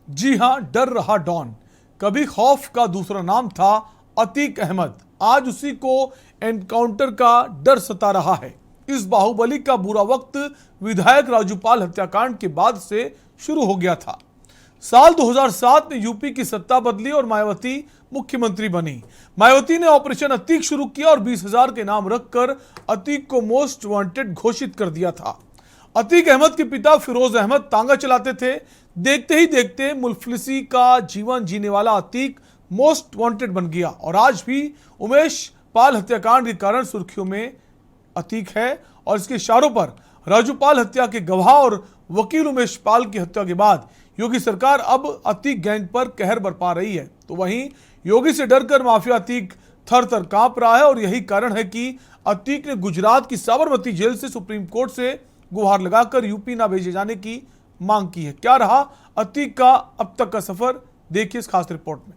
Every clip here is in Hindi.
जी हां, डर रहा डॉन। कभी खौफ का दूसरा नाम था अतीक अहमद। आज उसी को एनकाउंटर का डर सता रहा है। इस बाहुबली का बुरा वक्त विधायक राजूपाल हत्याकांड के बाद से शुरू हो गया था। साल 2007 में यूपी की सत्ता बदली और मायावती मुख्यमंत्री बनी। मायावती ने ऑपरेशन अतीक शुरू किया और 20,000 के नाम रखकर अतीक को मोस्ट वांटेड घोषित कर दिया था। अतीक अहमद के पिता फिरोज अहमद तांगा चलाते थे। देखते ही देखते मुफलिसी का जीवन जीने वाला अतीक मोस्ट वांटेड बन गया और आज भी उमेश पाल हत्याकांड के कारण सुर्खियों में अतीक है। और इसके इशारों पर राजूपाल हत्या के गवाह और वकील उमेश पाल की हत्या के बाद योगी सरकार अब अतीक गैंग पर कहर बरपा रही है। तो वहीं योगी से डरकर माफिया अतीक थर थर कांप रहा है और यही कारण है कि अतीक ने गुजरात की साबरमती जेल से सुप्रीम कोर्ट से गुहार लगाकर यूपी ना भेजे जाने की मांग की है। क्या रहा अतीक का अब तक का सफर, देखिए इस खास रिपोर्ट में।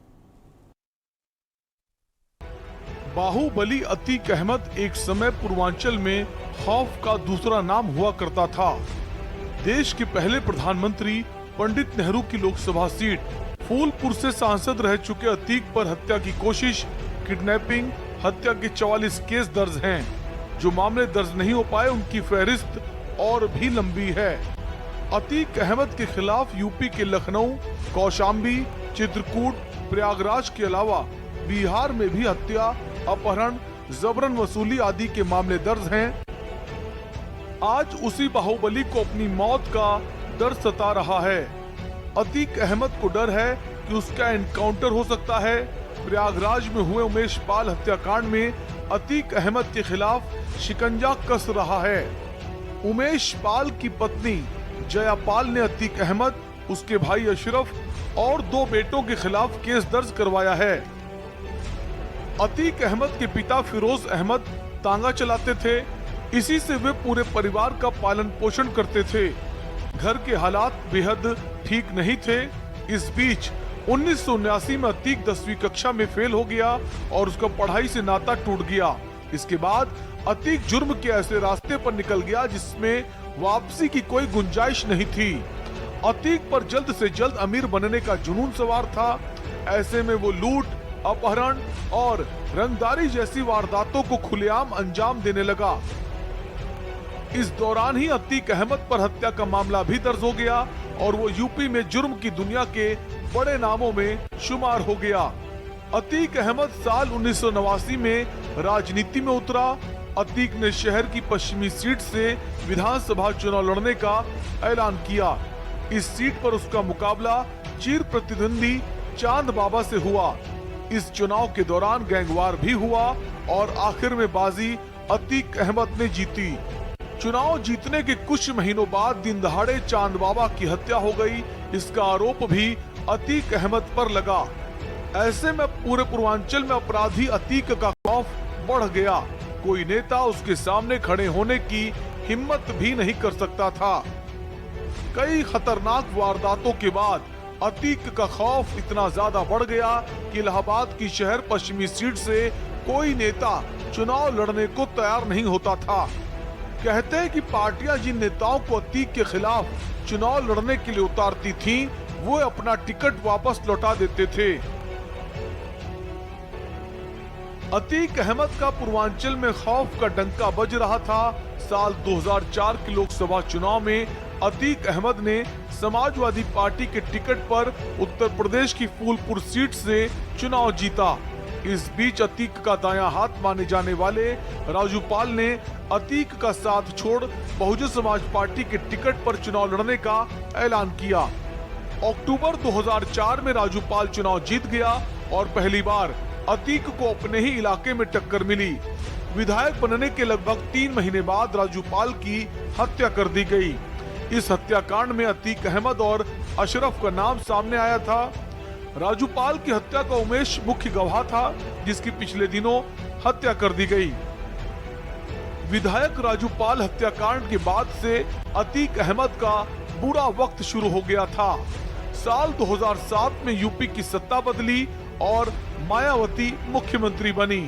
बाहुबली अतीक अहमद एक समय पूर्वांचल में खौफ का दूसरा नाम हुआ करता था। देश के पहले प्रधानमंत्री पंडित नेहरू की लोकसभा सीट फूलपुर से सांसद रह चुके अतीक पर हत्या की कोशिश, किडनैपिंग, हत्या के 44 केस दर्ज हैं। जो मामले दर्ज नहीं हो पाए उनकी फहरिस्त और भी लंबी है। अतीक अहमद के खिलाफ यूपी के लखनऊ, कौशाम्बी, चित्रकूट, प्रयागराज के अलावा बिहार में भी हत्या, अपहरण, जबरन वसूली आदि के मामले दर्ज हैं। आज उसी बाहुबली को अपनी मौत का डर सता रहा है। अतीक अहमद को डर है कि उसका एनकाउंटर हो सकता है। प्रयागराज में हुए उमेश पाल हत्याकांड में अतीक अहमद के खिलाफ शिकंजा कस रहा है। उमेश पाल की पत्नी जया पाल ने अतीक अहमद, उसके भाई अशरफ और 2 बेटों के खिलाफ केस दर्ज करवाया है। अतीक अहमद के पिता फिरोज अहमद तांगा चलाते थे। इसी से वे पूरे परिवार का पालन पोषण करते थे। घर के हालात बेहद ठीक नहीं थे। इस बीच 1979 में अतीक 10वीं कक्षा में फेल हो गया और उसका पढ़ाई से नाता टूट गया। इसके बाद अतीक जुर्म के ऐसे रास्ते पर निकल गया जिसमें वापसी की कोई गुंजाइश नहीं थी। अतीक पर जल्द से जल्द अमीर बनने का जुनून सवार था। ऐसे में वो लूट, अपहरण और रंगदारी जैसी वारदातों को खुलेआम अंजाम देने लगा। इस दौरान ही अतीक अहमद पर हत्या का मामला भी दर्ज हो गया और वो यूपी में जुर्म की दुनिया के बड़े नामों में शुमार हो गया। अतीक अहमद साल 1989 में राजनीति में उतरा। अतीक ने शहर की पश्चिमी सीट से विधानसभा चुनाव लड़ने का ऐलान किया। इस सीट पर उसका मुकाबला चिर प्रतिद्वंदी चांद बाबा से हुआ। इस चुनाव के दौरान गैंगवार भी हुआ और आखिर में बाजी अतीक अहमद ने जीती। चुनाव जीतने के कुछ महीनों बाद दिन दहाड़े चांद बाबा की हत्या हो गई। इसका आरोप भी अतीक अहमद पर लगा। ऐसे में पूरे पूर्वांचल में अपराधी अतीक का खौफ बढ़ गया। कोई नेता उसके सामने खड़े होने की हिम्मत भी नहीं कर सकता था। कई खतरनाक वारदातों के बाद अतीक का खौफ इतना ज्यादा बढ़ गया कि इलाहाबाद की शहर पश्चिमी सीट से कोई नेता चुनाव लड़ने को तैयार नहीं होता था। कहते हैं कि पार्टियां जिन नेताओं को अतीक के खिलाफ चुनाव लड़ने के लिए उतारती थीं, वो अपना टिकट वापस लौटा देते थे। अतीक अहमद का पूर्वांचल में खौफ का डंका बज रहा था। साल 2004 के लोकसभा चुनाव में अतीक अहमद ने समाजवादी पार्टी के टिकट पर उत्तर प्रदेश की फूलपुर सीट से चुनाव जीता। इस बीच अतीक का दायां हाथ माने जाने वाले राजूपाल ने अतीक का साथ छोड़ बहुजन समाज पार्टी के टिकट पर चुनाव लड़ने का ऐलान किया। अक्टूबर 2004 में राजूपाल चुनाव जीत गया और पहली बार अतीक को अपने ही इलाके में टक्कर मिली। विधायक बनने के लगभग 3 महीने बाद राजूपाल की हत्या कर दी गई। इस हत्याकांड में अतीक अहमद और अशरफ का नाम सामने आया था। राजूपाल की हत्या का उमेश मुख्य गवाह था, जिसकी पिछले दिनों हत्या कर दी गई। विधायक राजूपाल हत्याकांड के बाद से अतीक अहमद का बुरा वक्त शुरू हो गया था। साल 2007 में यूपी की सत्ता बदली और मायावती मुख्यमंत्री बनी।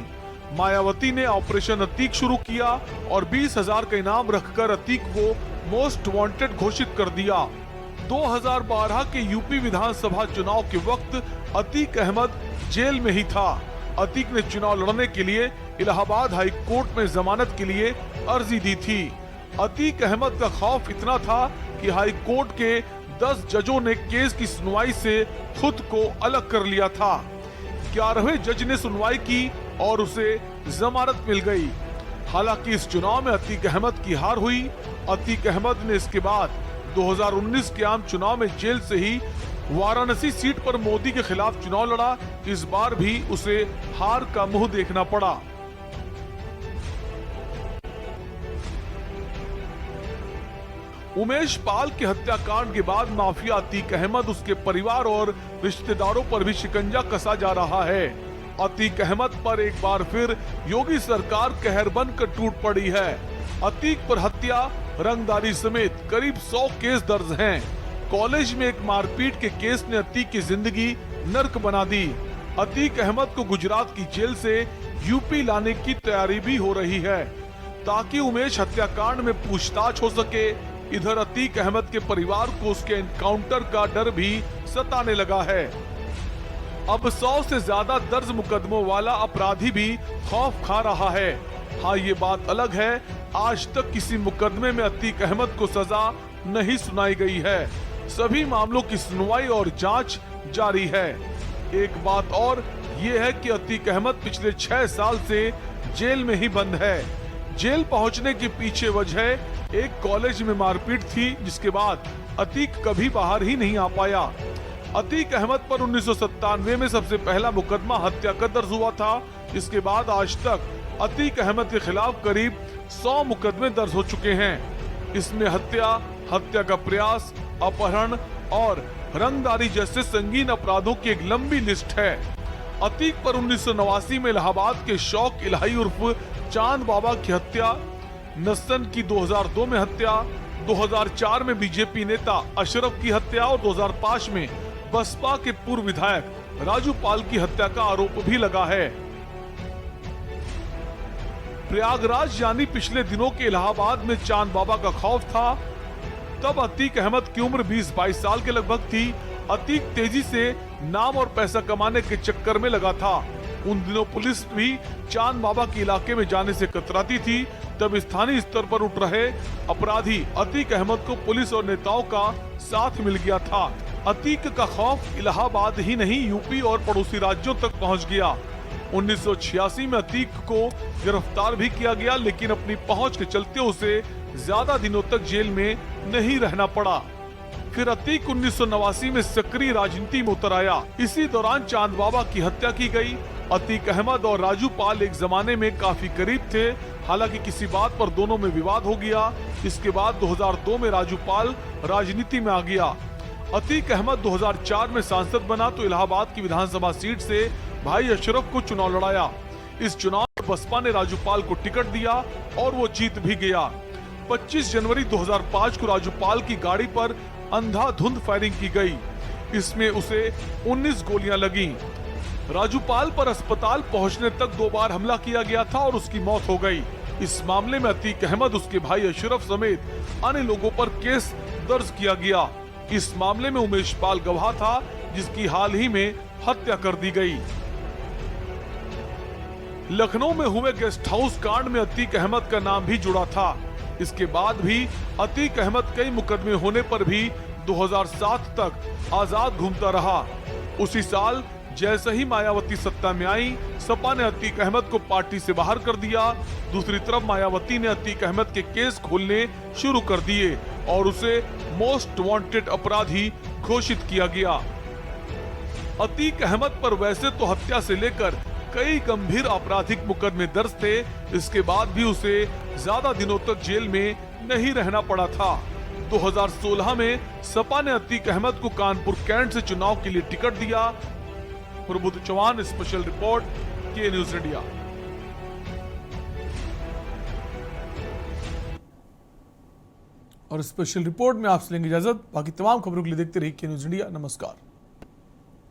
मायावती ने ऑपरेशन अतीक शुरू किया और 20,000 का इनाम रखकर अतीक को मोस्ट वांटेड घोषित कर दिया। 2012 के यूपी विधानसभा चुनाव के वक्त अतीक अहमद जेल में ही था। अतीक ने चुनाव लड़ने के लिए इलाहाबाद हाई कोर्ट में जमानत के लिए अर्जी दी थी। अतीक अहमद का खौफ इतना था कि हाई कोर्ट के 10 जजों ने केस की सुनवाई से खुद को अलग कर लिया था। 11वें जज ने सुनवाई की और उसे जमानत मिल गई। हालांकि इस चुनाव में अतीक अहमद की हार हुई। अतीक अहमद ने इसके बाद 2019 के आम चुनाव में जेल से ही वाराणसी सीट पर मोदी के खिलाफ चुनाव लड़ा। इस बार भी उसे हार का मुंह देखना पड़ा। उमेश पाल की हत्याकांड के बाद माफिया अतीक अहमद, उसके परिवार और रिश्तेदारों पर भी शिकंजा कसा जा रहा है। अतीक अहमद पर एक बार फिर योगी सरकार कहर बनकर टूट पड़ी है। अतीक पर हत्या, रंगदारी समेत करीब 100 केस दर्ज हैं। कॉलेज में एक मारपीट के केस ने अतीक की जिंदगी नर्क बना दी। अतीक अहमद को गुजरात की जेल से यूपी लाने की तैयारी भी हो रही है ताकि उमेश हत्याकांड में पूछताछ हो सके। इधर अतीक अहमद के परिवार को उसके एनकाउंटर का डर भी सताने लगा है। अब 100 से ज्यादा दर्ज मुकदमों वाला अपराधी भी खौफ खा रहा है। हाँ, ये बात अलग है, आज तक किसी मुकदमे में अतीक अहमद को सजा नहीं सुनाई गई है। सभी मामलों की सुनवाई और जांच जारी है। एक बात और ये है कि अतीक अहमद पिछले 6 साल से जेल में ही बंद है। जेल पहुंचने के पीछे वजह एक कॉलेज में मारपीट थी, जिसके बाद अतीक कभी बाहर ही नहीं आ पाया। अतीक अहमद पर 1997 में सबसे पहला मुकदमा हत्या का दर्ज हुआ था। इसके बाद आज तक अतीक अहमद के खिलाफ करीब 100 मुकदमे दर्ज हो चुके हैं। इसमें हत्या, हत्या का प्रयास, अपहरण और रंगदारी जैसे संगीन अपराधों की एक लंबी लिस्ट है। अतीक पर 1989 में इलाहाबाद के शौक इलाही उर्फ चांद बाबा की हत्या, नसन की 2002 में हत्या, 2004 में बीजेपी नेता अशरफ की हत्या और 2005 में बसपा के पूर्व विधायक राजू पाल की हत्या का आरोप भी लगा है। प्रयागराज यानी पिछले दिनों के इलाहाबाद में चांद बाबा का खौफ था। तब अतीक अहमद की उम्र 20-22 साल के लगभग थी। अतीक तेजी से नाम और पैसा कमाने के चक्कर में लगा था। उन दिनों पुलिस भी चांद बाबा के इलाके में जाने से कतराती थी। तब स्थानीय स्तर पर उठ रहे अपराधी अतीक अहमद को पुलिस और नेताओं का साथ मिल गया था। अतीक का खौफ इलाहाबाद ही नहीं, यूपी और पड़ोसी राज्यों तक पहुंच गया। 1986 में अतीक को गिरफ्तार भी किया गया, लेकिन अपनी पहुंच के चलते उसे ज्यादा दिनों तक जेल में नहीं रहना पड़ा। फिर अतीक 1989 में सक्रिय राजनीति में उतर आया। इसी दौरान चांद बाबा की हत्या की गई। अतीक अहमद और राजू पाल एक जमाने में काफी करीब थे। हालांकि किसी बात पर दोनों में विवाद हो गया। इसके बाद 2002 में राजू पाल राजनीति में आ गया। अतीक अहमद 2004 में सांसद बना तो इलाहाबाद की विधानसभा सीट से भाई अशरफ को चुनाव लड़ाया। इस चुनाव में बसपा ने राजू पाल को टिकट दिया और वो जीत भी गया। 25 जनवरी 2005 को राजू पाल की गाड़ी पर अंधाधुंध फायरिंग की गई। इसमें उसे 19 गोलियां लगी। राजू पाल पर अस्पताल पहुंचने तक 2 बार हमला किया गया था और उसकी मौत हो गई। इस मामले में अतीक अहमद, उसके भाई अशरफ समेत अन्य लोगों पर केस दर्ज किया गया। इस मामले में उमेश पाल गवाह था, जिसकी हाल ही में हत्या कर दी गई। लखनऊ में हुए गेस्ट हाउस कांड में अतीक अहमद का नाम भी जुड़ा था। इसके बाद भी अतीक अहमद कई मुकदमे होने पर भी 2007 तक आजाद घूमता रहा। उसी साल जैसे ही मायावती सत्ता में आई, सपा ने अतीक अहमद को पार्टी से बाहर कर दिया। दूसरी तरफ मायावती ने अतीक अहमद के केस खोलने शुरू कर दिए और उसे मोस्ट वांटेड अपराधी घोषित किया गया। अतीक अहमद पर वैसे तो हत्या से लेकर कई गंभीर आपराधिक मुकदमे दर्ज थे। इसके बाद भी उसे ज्यादा दिनों तक जेल में नहीं रहना पड़ा था। 2016 में सपा ने अतीक अहमद को कानपुर कैंट से चुनाव के लिए टिकट दिया। प्रबुद्ध चौहान, स्पेशल रिपोर्ट, के न्यूज इंडिया। और स्पेशल रिपोर्ट में आपसे लेंगे इजाजत। बाकी तमाम खबरों के लिए देखते रहिए के न्यूज इंडिया। नमस्कार।